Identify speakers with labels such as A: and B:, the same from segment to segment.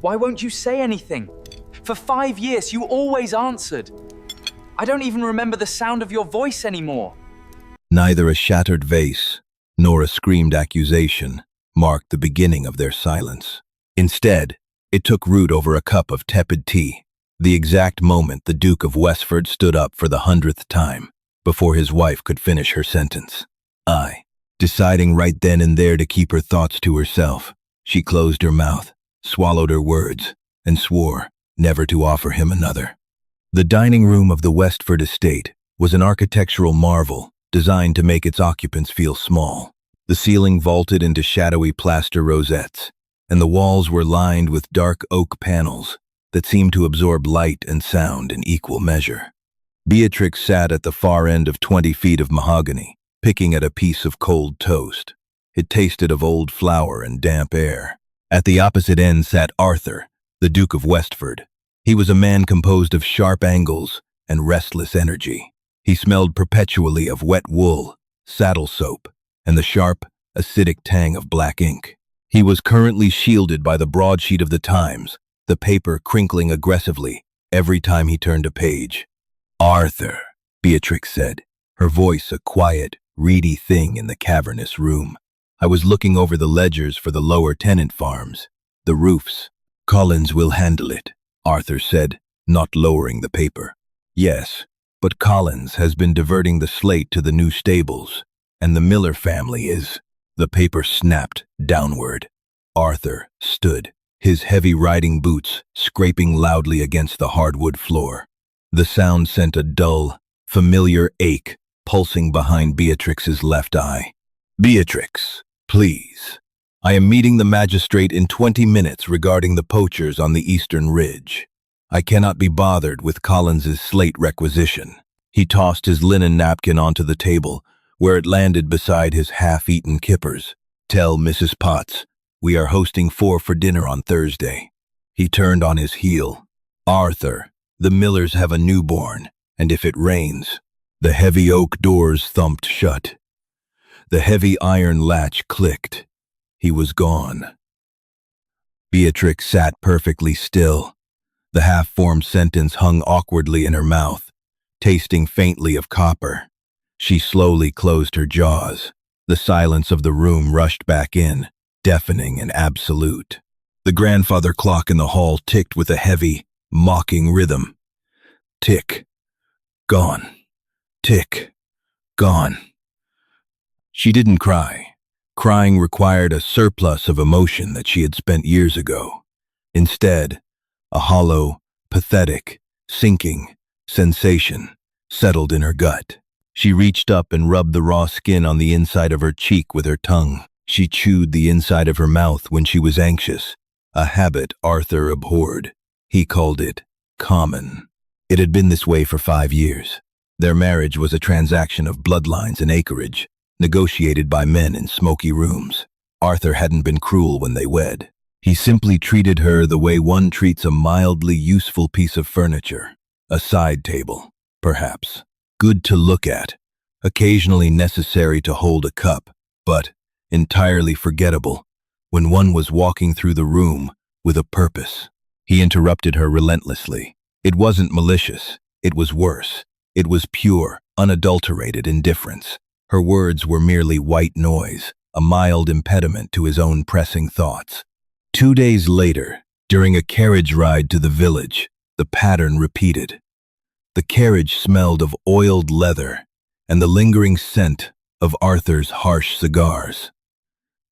A: Why won't you say anything? For 5 years, you always answered. I don't even remember the sound of your voice anymore.
B: Neither a shattered vase nor a screamed accusation marked the beginning of their silence. Instead, it took root over a cup of tepid tea, the exact moment the Duke of Westford stood up for the 100th time, before his wife could finish her sentence. Deciding right then and there to keep her thoughts to herself, she closed her mouth, swallowed her words, and swore never to offer him another. The dining room of the Westford estate was an architectural marvel designed to make its occupants feel small. The ceiling vaulted into shadowy plaster rosettes, and the walls were lined with dark oak panels that seemed to absorb light and sound in equal measure. Beatrix sat at the far end of 20 feet of mahogany, picking at a piece of cold toast. It tasted of old flour and damp air. At the opposite end sat Arther, the Duke of Westford. He was a man composed of sharp angles and restless energy. He smelled perpetually of wet wool, saddle soap, and the sharp, acidic tang of black ink. He was currently shielded by the broadsheet of the Times, the paper crinkling aggressively every time he turned a page. "Arther," Beatrix said, her voice a quiet, reedy thing in the cavernous room. "I was looking over the ledgers for the lower tenant farms, the roofs. Collins will handle it," Arther said, not lowering the paper. "Yes, but Collins has been diverting the slate to the new stables, and the Miller family is—" The paper snapped downward. Arther stood, his heavy riding boots scraping loudly against the hardwood floor. The sound sent a dull, familiar ache pulsing behind Beatrix's left eye. "Beatrix, please. I am meeting the magistrate in 20 minutes regarding the poachers on the eastern ridge. I cannot be bothered with Collins's slate requisition." He tossed his linen napkin onto the table, where it landed beside his half-eaten kippers. "Tell Mrs. Potts we are hosting 4 for dinner on Thursday." He turned on his heel. "Arther, the Millers have a newborn, and if it rains—" The heavy oak doors thumped shut. The heavy iron latch clicked. He was gone. Beatrix sat perfectly still. The half-formed sentence hung awkwardly in her mouth, tasting faintly of copper. She slowly closed her jaws. The silence of the room rushed back in, deafening and absolute. The grandfather clock in the hall ticked with a heavy, mocking rhythm. Tick. Gone. Tick. Gone. She didn't cry. Crying required a surplus of emotion that she had spent years ago. Instead, a hollow, pathetic, sinking sensation settled in her gut. She reached up and rubbed the raw skin on the inside of her cheek with her tongue. She chewed the inside of her mouth when she was anxious, a habit Arther abhorred. He called it common. It had been this way for 5 years. Their marriage was a transaction of bloodlines and acreage, negotiated by men in smoky rooms. Arther hadn't been cruel when they wed. He simply treated her the way one treats a mildly useful piece of furniture. A side table, perhaps. Good to look at, occasionally necessary to hold a cup, but entirely forgettable when one was walking through the room with a purpose. He interrupted her relentlessly. It wasn't malicious. It was worse. It was pure, unadulterated indifference. Her words were merely white noise, a mild impediment to his own pressing thoughts. 2 days later, during a carriage ride to the village, the pattern repeated. The carriage smelled of oiled leather and the lingering scent of Arthur's harsh cigars.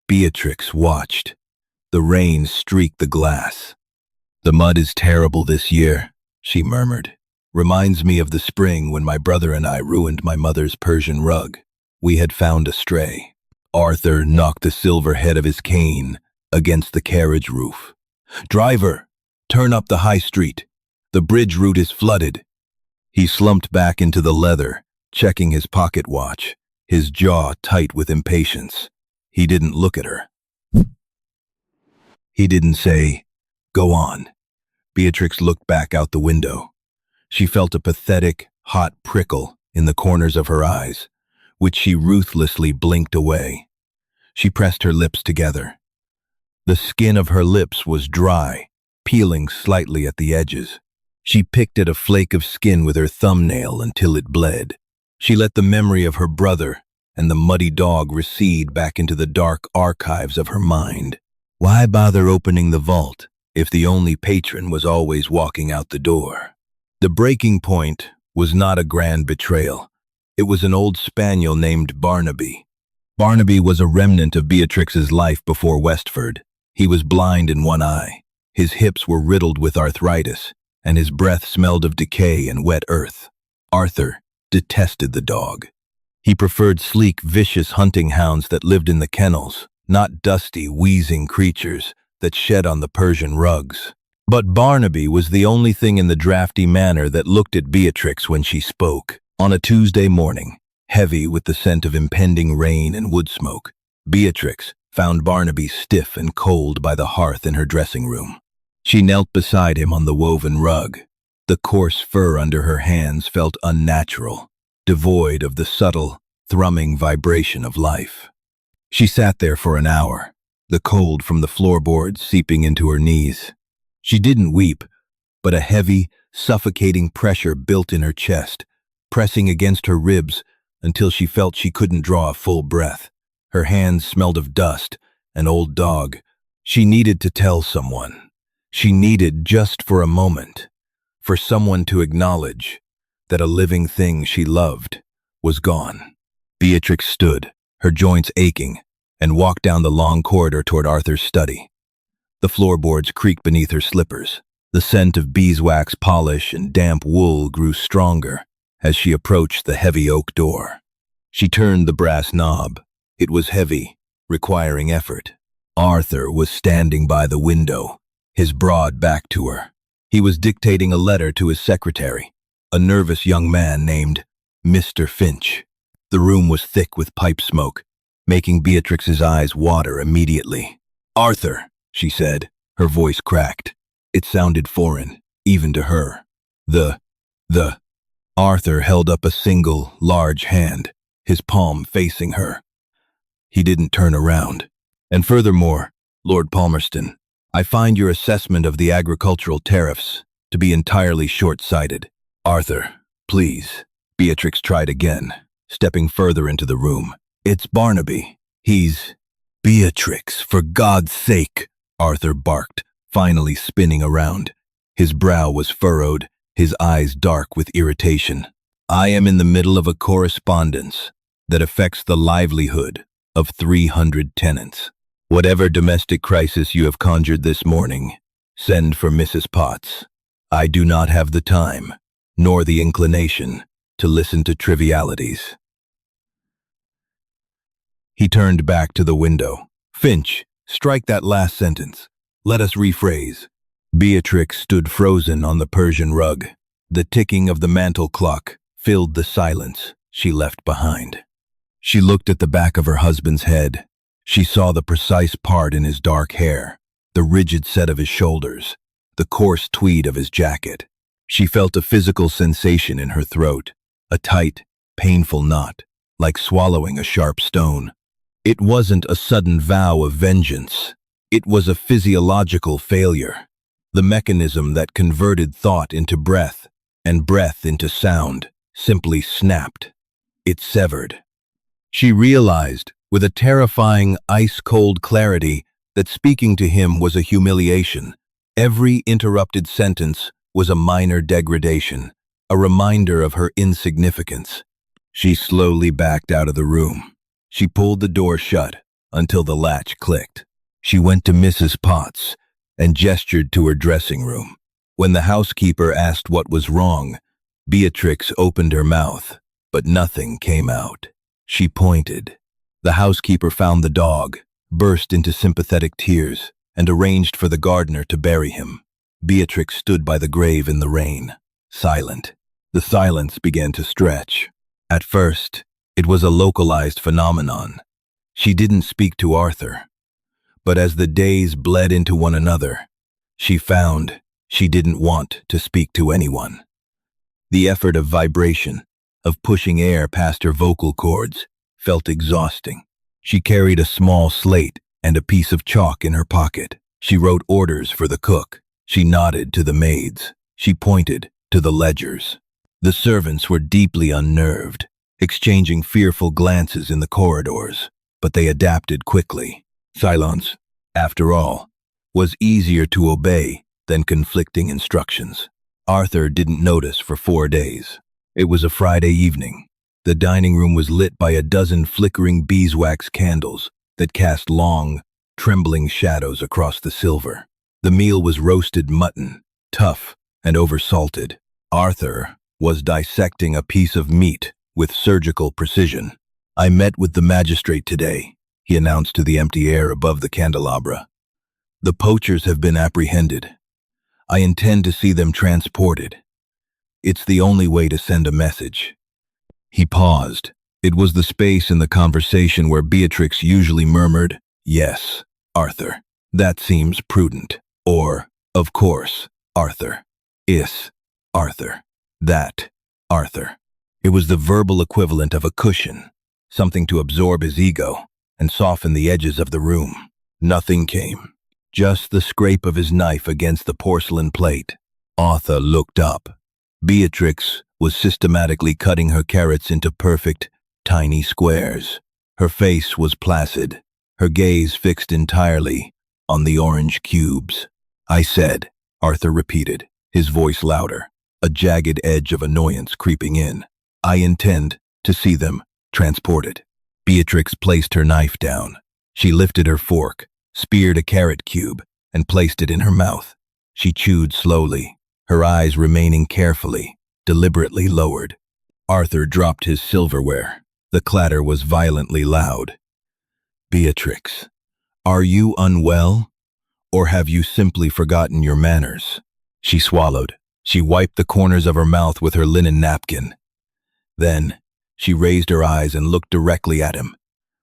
B: Beatrix watched. The rain streaked the glass. "The mud is terrible this year," she murmured. "Reminds me of the spring when my brother and I ruined my mother's Persian rug. We had found a stray." Arther knocked the silver head of his cane against the carriage roof. "Driver, turn up the high street. The bridge route is flooded." He slumped back into the leather, checking his pocket watch, his jaw tight with impatience. He didn't look at her. He didn't say, "Go on." Beatrix looked back out the window. She felt a pathetic, hot prickle in the corners of her eyes, which she ruthlessly blinked away. She pressed her lips together. The skin of her lips was dry, peeling slightly at the edges. She picked at a flake of skin with her thumbnail until it bled. She let the memory of her brother and the muddy dog recede back into the dark archives of her mind. Why bother opening the vault if the only patron was always walking out the door? The breaking point was not a grand betrayal. It was an old spaniel named Barnaby. Barnaby was a remnant of Beatrix's life before Westford. He was blind in one eye. His hips were riddled with arthritis, and his breath smelled of decay and wet earth. Arthur detested the dog. He preferred sleek, vicious hunting hounds that lived in the kennels, not dusty, wheezing creatures that shed on the Persian rugs. But Barnaby was the only thing in the drafty manor that looked at Beatrix when she spoke. On a Tuesday morning, heavy with the scent of impending rain and wood smoke, Beatrix found Barnaby stiff and cold by the hearth in her dressing room. She knelt beside him on the woven rug. The coarse fur under her hands felt unnatural, devoid of the subtle, thrumming vibration of life. She sat there for an hour, the cold from the floorboards seeping into her knees. She didn't weep, but a heavy, suffocating pressure built in her chest, pressing against her ribs until she felt she couldn't draw a full breath. Her hands smelled of dust, an old dog. She needed to tell someone. She needed, just for a moment, for someone to acknowledge that a living thing she loved was gone. Beatrix stood, her joints aching, and walked down the long corridor toward Arthur's study. The floorboards creaked beneath her slippers. The scent of beeswax polish and damp wool grew stronger as she approached the heavy oak door. She turned the brass knob. It was heavy, requiring effort. Arthur was standing by the window, his broad back to her. He was dictating a letter to his secretary, a nervous young man named Mr. Finch. The room was thick with pipe smoke, making Beatrix's eyes water immediately. "Arthur," she said, her voice cracked. It sounded foreign, even to her. The Arthur held up a single, large hand, his palm facing her. He didn't turn around. "And furthermore, Lord Palmerston, I find your assessment of the agricultural tariffs to be entirely short-sighted." "Arthur, please." Beatrix tried again, stepping further into the room. "It's Barnaby. He's—" "Beatrix, for God's sake," Arthur barked, finally spinning around. His brow was furrowed, his eyes dark with irritation. "I am in the middle of a correspondence that affects the livelihood of 300 tenants. Whatever domestic crisis you have conjured this morning, send for Mrs. Potts. I do not have the time, nor the inclination, to listen to trivialities." He turned back to the window. "Finch, strike that last sentence. Let us rephrase." Beatrix stood frozen on the Persian rug. The ticking of the mantel clock filled the silence she left behind. She looked at the back of her husband's head. She saw the precise part in his dark hair, the rigid set of his shoulders, the coarse tweed of his jacket. She felt a physical sensation in her throat, a tight, painful knot, like swallowing a sharp stone. It wasn't a sudden vow of vengeance. It was a physiological failure. The mechanism that converted thought into breath and breath into sound simply snapped. It severed. She realized, with a terrifying, ice-cold clarity, that speaking to him was a humiliation. Every interrupted sentence was a minor degradation, a reminder of her insignificance. She slowly backed out of the room. She pulled the door shut until the latch clicked. She went to Mrs. Potts and gestured to her dressing room. When the housekeeper asked what was wrong, Beatrix opened her mouth, but nothing came out. She pointed. The housekeeper found the dog, burst into sympathetic tears, and arranged for the gardener to bury him. Beatrix stood by the grave in the rain, silent. The silence began to stretch. At first, it was a localized phenomenon. She didn't speak to Arthur. But as the days bled into one another, she found she didn't want to speak to anyone. The effort of vibration, of pushing air past her vocal cords, felt exhausting. She carried a small slate and a piece of chalk in her pocket. She wrote orders for the cook, She nodded to the maids. She pointed to the ledgers. The servants were deeply unnerved, exchanging fearful glances in the corridors, but they adapted quickly. Silence, after all, was easier to obey than conflicting instructions. Arthur didn't notice for 4 days. It was a Friday evening. The dining room was lit by a dozen flickering beeswax candles that cast long, trembling shadows across the silver. The meal was roasted mutton, tough and oversalted. Arthur was dissecting a piece of meat with surgical precision. "I met with the magistrate today," he announced to the empty air above the candelabra. "The poachers have been apprehended. I intend to see them transported. It's the only way to send a message." He paused. It was the space in the conversation where Beatrix usually murmured, "Yes, Arthur. That seems prudent." Or, "Of course, Arthur. Is, Arthur. That, Arthur." It was the verbal equivalent of a cushion, something to absorb his ego and soften the edges of the room. Nothing came. Just the scrape of his knife against the porcelain plate. Arthur looked up. Beatrix was systematically cutting her carrots into perfect, tiny squares. Her face was placid, her gaze fixed entirely on the orange cubes. "I said," Arthur repeated, his voice louder, a jagged edge of annoyance creeping in. "I intend to see them transported." Beatrix placed her knife down. She lifted her fork, speared a carrot cube, and placed it in her mouth. She chewed slowly, her eyes remaining carefully, deliberately lowered. Arthur dropped his silverware. The clatter was violently loud. "Beatrix, are you unwell? Or have you simply forgotten your manners?" She swallowed. She wiped the corners of her mouth with her linen napkin. Then, she raised her eyes and looked directly at him.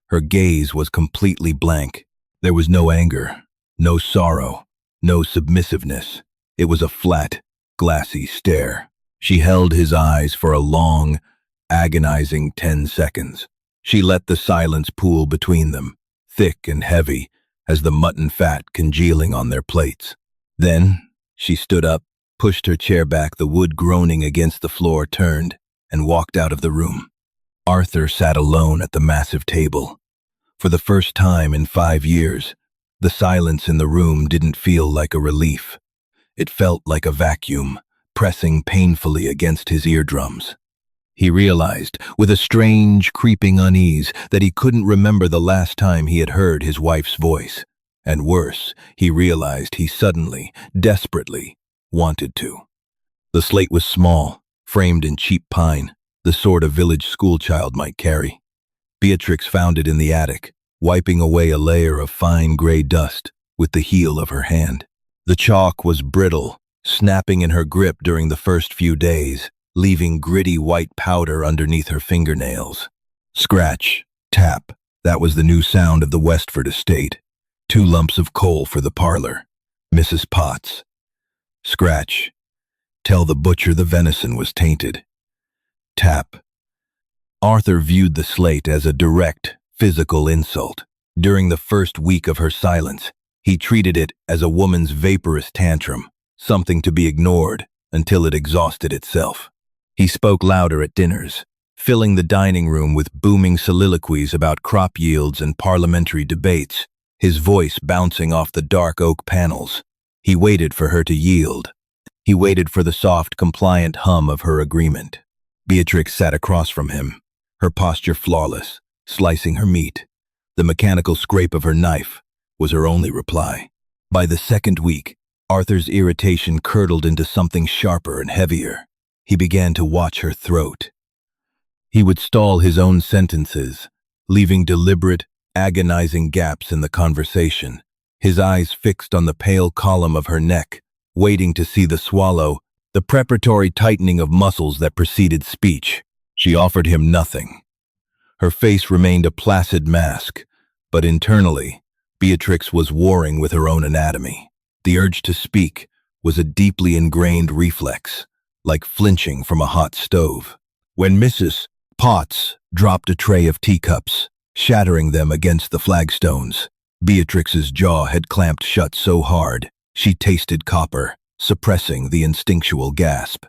B: Her gaze was completely blank. There was no anger, no sorrow, no submissiveness. It was a flat, glassy stare. She held his eyes for a long, agonizing 10 seconds. She let the silence pool between them, thick and heavy, as the mutton fat congealing on their plates. Then, she stood up, pushed her chair back, the wood groaning against the floor, turned, and walked out of the room. Arthur sat alone at the massive table. For the first time in 5 years, the silence in the room didn't feel like a relief. It felt like a vacuum, pressing painfully against his eardrums. He realized, with a strange, creeping unease, that he couldn't remember the last time he had heard his wife's voice. And worse, he realized he suddenly, desperately, wanted to. The slate was small, framed in cheap pine, the sort a village schoolchild might carry. Beatrix found it in the attic, wiping away a layer of fine gray dust with the heel of her hand. The chalk was brittle, snapping in her grip during the first few days, leaving gritty white powder underneath her fingernails. Scratch, tap, that was the new sound of the Westford estate. 2 lumps of coal for the parlor. Mrs. Potts. Scratch, tell the butcher the venison was tainted. Tap. Arthur viewed the slate as a direct, physical insult. During the first week of her silence, he treated it as a woman's vaporous tantrum, something to be ignored until it exhausted itself. He spoke louder at dinners, filling the dining room with booming soliloquies about crop yields and parliamentary debates, his voice bouncing off the dark oak panels. He waited for her to yield. He waited for the soft, compliant hum of her agreement. Beatrix sat across from him, her posture flawless, slicing her meat. The mechanical scrape of her knife was her only reply. By the second week, Arthur's irritation curdled into something sharper and heavier. He began to watch her throat. He would stall his own sentences, leaving deliberate, agonizing gaps in the conversation, his eyes fixed on the pale column of her neck, waiting to see the swallow, the preparatory tightening of muscles that preceded speech. She offered him nothing. Her face remained a placid mask, but internally, Beatrix was warring with her own anatomy. The urge to speak was a deeply ingrained reflex, like flinching from a hot stove. When Mrs. Potts dropped a tray of teacups, shattering them against the flagstones, Beatrix's jaw had clamped shut so hard She tasted copper, suppressing the instinctual gasp.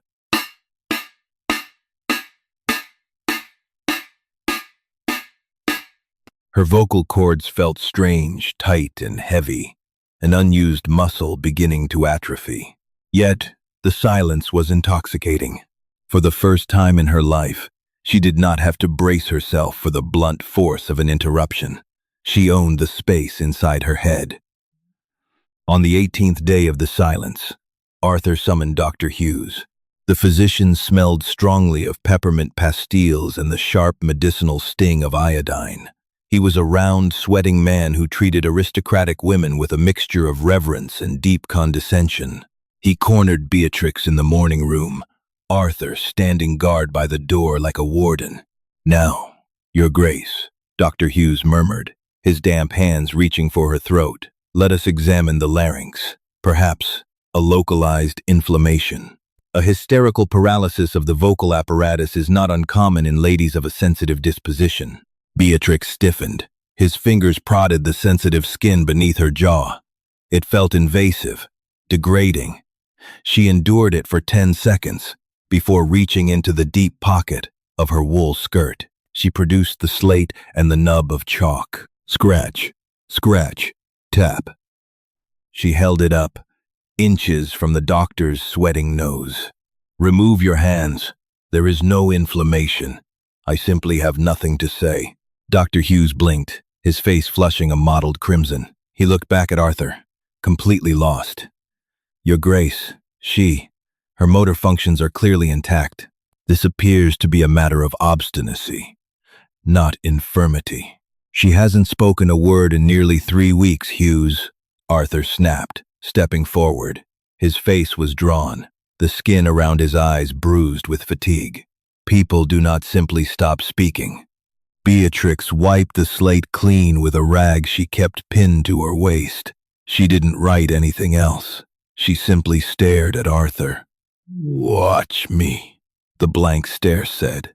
B: Her vocal cords felt strange, tight, and heavy, an unused muscle beginning to atrophy. Yet, the silence was intoxicating. For the first time in her life, she did not have to brace herself for the blunt force of an interruption. She owned the space inside her head. On the 18th day of the silence, Arthur summoned Dr. Hughes. The physician smelled strongly of peppermint pastilles and the sharp medicinal sting of iodine. He was a round, sweating man who treated aristocratic women with a mixture of reverence and deep condescension. He cornered Beatrix in the morning room, Arthur standing guard by the door like a warden. "Now, Your Grace," Dr. Hughes murmured, his damp hands reaching for her throat. "Let us examine the larynx. Perhaps a localized inflammation." A hysterical paralysis of the vocal apparatus is not uncommon in ladies of a sensitive disposition. Beatrix stiffened. His fingers prodded the sensitive skin beneath her jaw. It felt invasive, degrading. She endured it for 10 seconds before reaching into the deep pocket of her wool skirt. She produced the slate and the nub of chalk. Scratch, scratch, tap. She held it up, inches from the doctor's sweating nose. "Remove your hands. There is no inflammation. I simply have nothing to say." Dr. Hughes blinked, his face flushing a mottled crimson. He looked back at Arthur, completely lost. "Your Grace, her motor functions are clearly intact. This appears to be a matter of obstinacy, not infirmity." "She hasn't spoken a word in nearly 3 weeks, Hughes," Arthur snapped, stepping forward. His face was drawn, the skin around his eyes bruised with fatigue. "People do not simply stop speaking." Beatrix wiped the slate clean with a rag she kept pinned to her waist. She didn't write anything else. She simply stared at Arthur. "Watch me," the blank stare said.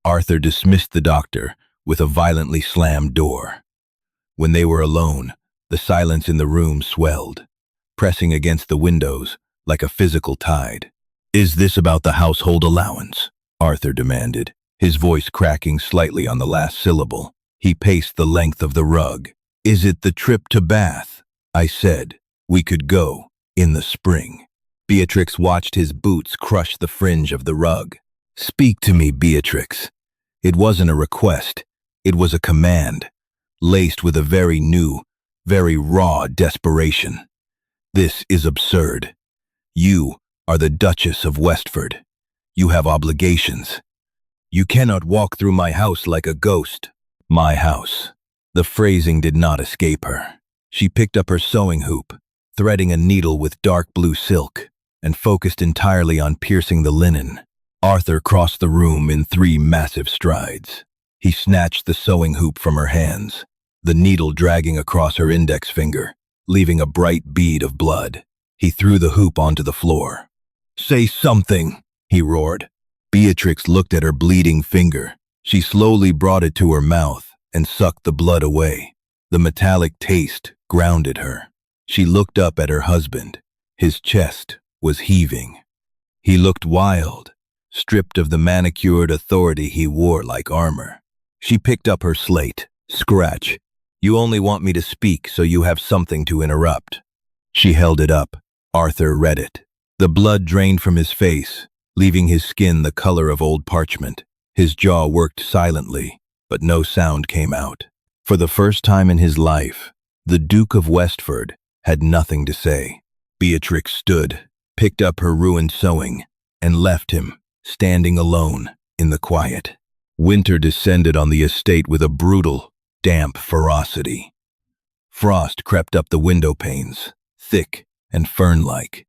B: Arthur dismissed the doctor with a violently slammed door. When they were alone, the silence in the room swelled, pressing against the windows like a physical tide. "Is this about the household allowance?" Arthur demanded, his voice cracking slightly on the last syllable. He paced the length of the rug. "Is it the trip to Bath? I said we could go in the spring." Beatrix watched his boots crush the fringe of the rug. "Speak to me, Beatrix." It wasn't a request. It was a command, laced with a very new, very raw desperation. "This is absurd. You are the Duchess of Westford. You have obligations. You cannot walk through my house like a ghost." "My house." The phrasing did not escape her. She picked up her sewing hoop, threading a needle with dark blue silk, and focused entirely on piercing the linen. Arthur crossed the room in 3 massive strides. He snatched the sewing hoop from her hands, the needle dragging across her index finger, leaving a bright bead of blood. He threw the hoop onto the floor. "Say something," he roared. Beatrix looked at her bleeding finger. She slowly brought it to her mouth and sucked the blood away. The metallic taste grounded her. She looked up at her husband. His chest was heaving. He looked wild, stripped of the manicured authority he wore like armor. She picked up her slate. "Scratch. You only want me to speak so you have something to interrupt." She held it up. Arthur read it. The blood drained from his face, leaving his skin the color of old parchment. His jaw worked silently, but no sound came out. For the first time in his life, the Duke of Westford had nothing to say. Beatrix stood, picked up her ruined sewing, and left him, standing alone in the quiet. Winter descended on the estate with a brutal, damp ferocity. Frost crept up the window panes, thick and fern-like,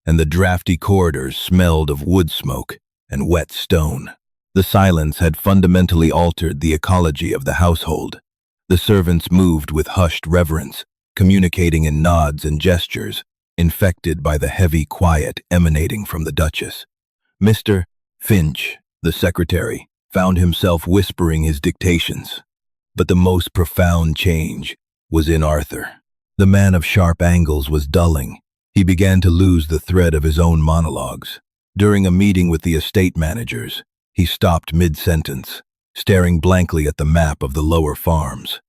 B: and the drafty corridors smelled of wood smoke and wet stone. The silence had fundamentally altered the ecology of the household. The servants moved with hushed reverence, communicating in nods and gestures, infected by the heavy quiet emanating from the Duchess. Mr. Finch, the secretary, found himself whispering his dictations. But the most profound change was in Arther. The man of sharp angles was dulling. He began to lose the thread of his own monologues. During a meeting with the estate managers, he stopped mid-sentence, staring blankly at the map of the lower farms.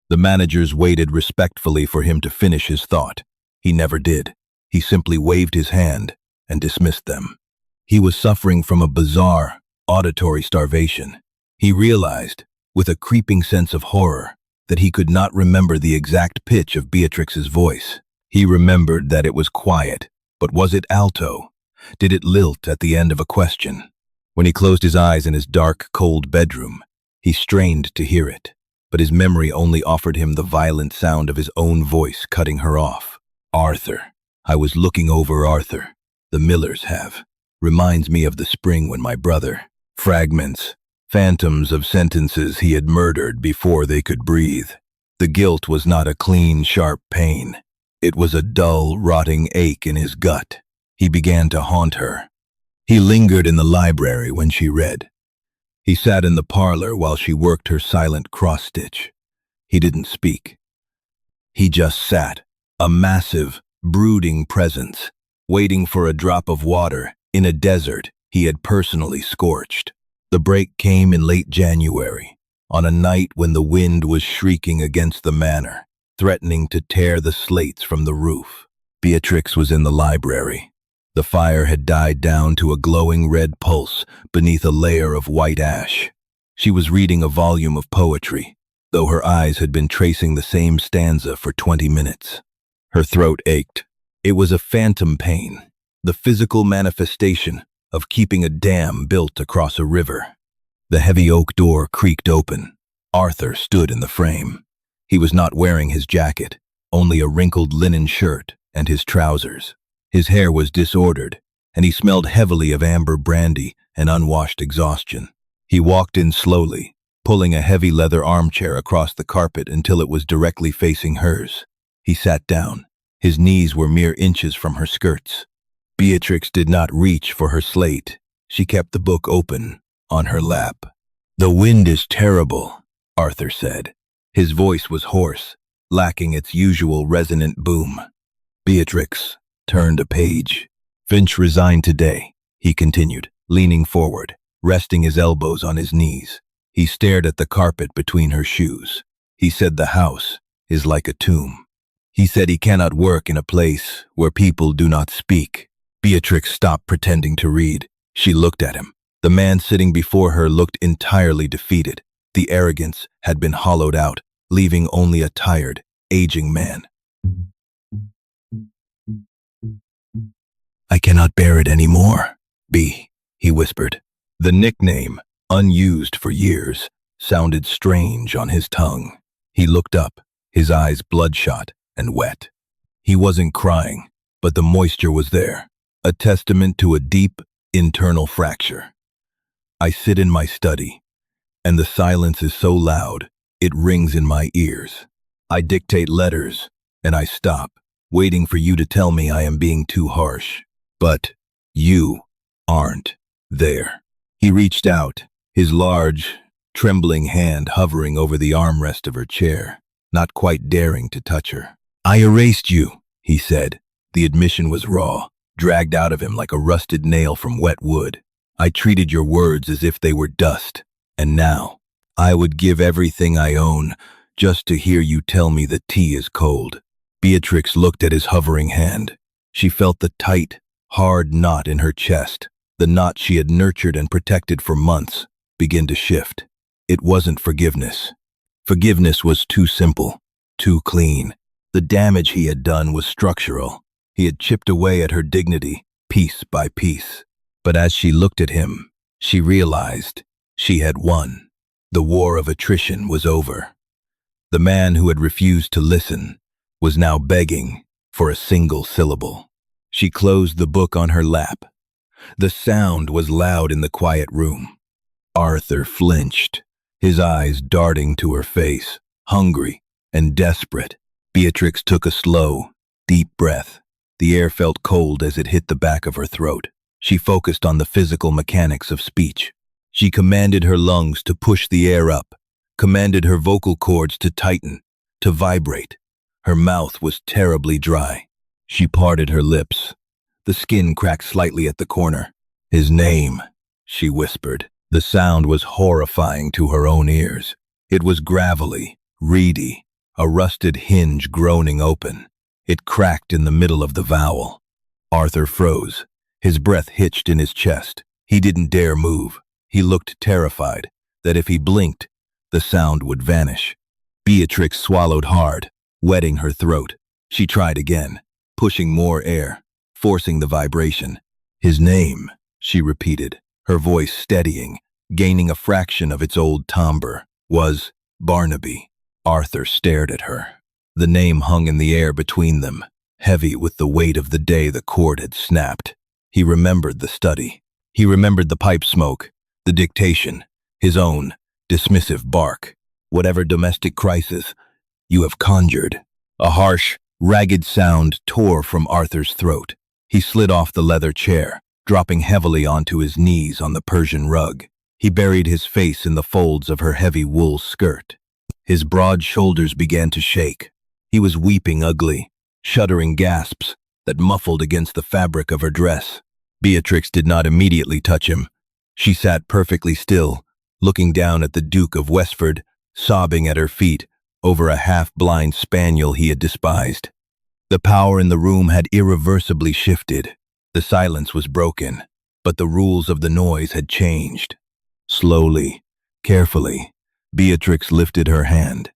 B: The managers waited respectfully for him to finish his thought. He never did. He simply waved his hand and dismissed them. He was suffering from a bizarre, auditory starvation. He realized, with a creeping sense of horror, that he could not remember the exact pitch of Beatrix's voice. He remembered that it was quiet, but was it alto? Did it lilt at the end of a question? When he closed his eyes in his dark, cold bedroom, he strained to hear it, but his memory only offered him the violent sound of his own voice cutting her off. Arther. I was looking over Arther. The Millers have. Reminds me of the spring when my brother. Fragments. Phantoms of sentences he had murdered before they could breathe. The guilt was not a clean, sharp pain. It was a dull, rotting ache in his gut. He began to haunt her. He lingered in the library when she read. He sat in the parlor while she worked her silent cross-stitch. He didn't speak. He just sat, a massive, brooding presence, waiting for a drop of water in a desert he had personally scorched. The break came in late January, on a night when the wind was shrieking against the manor, threatening to tear the slates from the roof. Beatrix was in the library. The fire had died down to a glowing red pulse beneath a layer of white ash. She was reading a volume of poetry, though her eyes had been tracing the same stanza for 20 minutes. Her throat ached. It was a phantom pain, the physical manifestation of keeping a dam built across a river. The heavy oak door creaked open. Arther stood in the frame. He was not wearing his jacket, only a wrinkled linen shirt and his trousers. His hair was disordered, and he smelled heavily of amber brandy and unwashed exhaustion. He walked in slowly, pulling a heavy leather armchair across the carpet until it was directly facing hers. He sat down. His knees were mere inches from her skirts. Beatrix did not reach for her slate. She kept the book open, on her lap. "The wind is terrible," Arther said. His voice was hoarse, lacking its usual resonant boom. Beatrix turned a page. "Finch resigned today," he continued, leaning forward, resting his elbows on his knees. He stared at the carpet between her shoes. He said the house is like a tomb. He said he cannot work in a place where people do not speak. Beatrix stopped pretending to read. She looked at him. The man sitting before her looked entirely defeated. The arrogance had been hollowed out, leaving only a tired, aging man. "I cannot bear it any more, B," he whispered. The nickname, unused for years, sounded strange on his tongue. He looked up, his eyes bloodshot and wet. He wasn't crying, but the moisture was there, a testament to a deep, internal fracture. "I sit in my study, and the silence is so loud, it rings in my ears. I dictate letters, and I stop, waiting for you to tell me I am being too harsh. But you aren't there." He reached out, his large, trembling hand hovering over the armrest of her chair, not quite daring to touch her. "I erased you," he said. The admission was raw, dragged out of him like a rusted nail from wet wood. "I treated your words as if they were dust, and now I would give everything I own just to hear you tell me the tea is cold." Beatrix looked at his hovering hand. She felt the tight, hard knot in her chest, the knot she had nurtured and protected for months, begin to shift. It wasn't forgiveness. Forgiveness was too simple, too clean. The damage he had done was structural. He had chipped away at her dignity, piece by piece. But as she looked at him, she realized she had won. The war of attrition was over. The man who had refused to listen was now begging for a single syllable. She closed the book on her lap. The sound was loud in the quiet room. Arther flinched, his eyes darting to her face, hungry and desperate. Beatrix took a slow, deep breath. The air felt cold as it hit the back of her throat. She focused on the physical mechanics of speech. She commanded her lungs to push the air up, commanded her vocal cords to tighten, to vibrate. Her mouth was terribly dry. She parted her lips. The skin cracked slightly at the corner. "His name," she whispered. The sound was horrifying to her own ears. It was gravelly, reedy, a rusted hinge groaning open. It cracked in the middle of the vowel. Arthur froze. His breath hitched in his chest. He didn't dare move. He looked terrified that if he blinked, the sound would vanish. Beatrix swallowed hard, wetting her throat. She tried again, pushing more air, forcing the vibration. "His name," she repeated, her voice steadying, gaining a fraction of its old timbre, "was Barnaby." Arthur stared at her. The name hung in the air between them, heavy with the weight of the day the cord had snapped. He remembered the study. He remembered the pipe smoke, the dictation, his own dismissive bark. "Whatever domestic crisis you have conjured." A harsh, ragged sound tore from Arthur's throat. He slid off the leather chair, dropping heavily onto his knees on the Persian rug. He buried his face in the folds of her heavy wool skirt. His broad shoulders began to shake. He was weeping ugly, shuddering gasps that muffled against the fabric of her dress. Beatrix did not immediately touch him. She sat perfectly still, looking down at the Duke of Westford, sobbing at her feet over a half-blind spaniel he had despised. The power in the room had irreversibly shifted. The silence was broken, but the rules of the noise had changed. Slowly, carefully, Beatrix lifted her hand.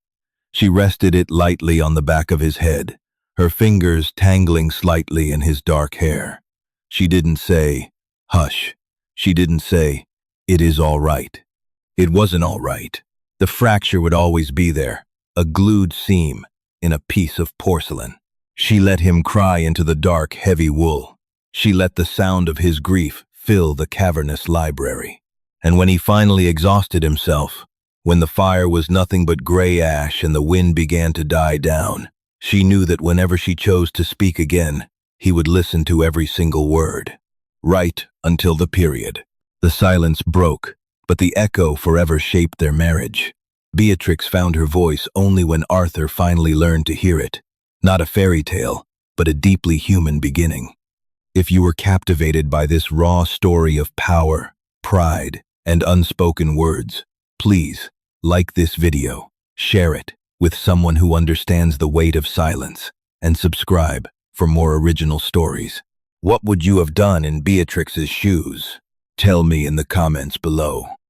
B: She rested it lightly on the back of his head, her fingers tangling slightly in his dark hair. She didn't say, "Hush." She didn't say, "It is all right." It wasn't all right. The fracture would always be there, a glued seam in a piece of porcelain. She let him cry into the dark, heavy wool. She let the sound of his grief fill the cavernous library. And when he finally exhausted himself, when the fire was nothing but gray ash and the wind began to die down, she knew that whenever she chose to speak again, he would listen to every single word. Right until the period. The silence broke, but the echo forever shaped their marriage. Beatrix found her voice only when Arthur finally learned to hear it. Not a fairy tale, but a deeply human beginning. If you were captivated by this raw story of power, pride, and unspoken words, please like this video, share it with someone who understands the weight of silence, and subscribe for more original stories. What would you have done in Beatrix's shoes? Tell me in the comments below.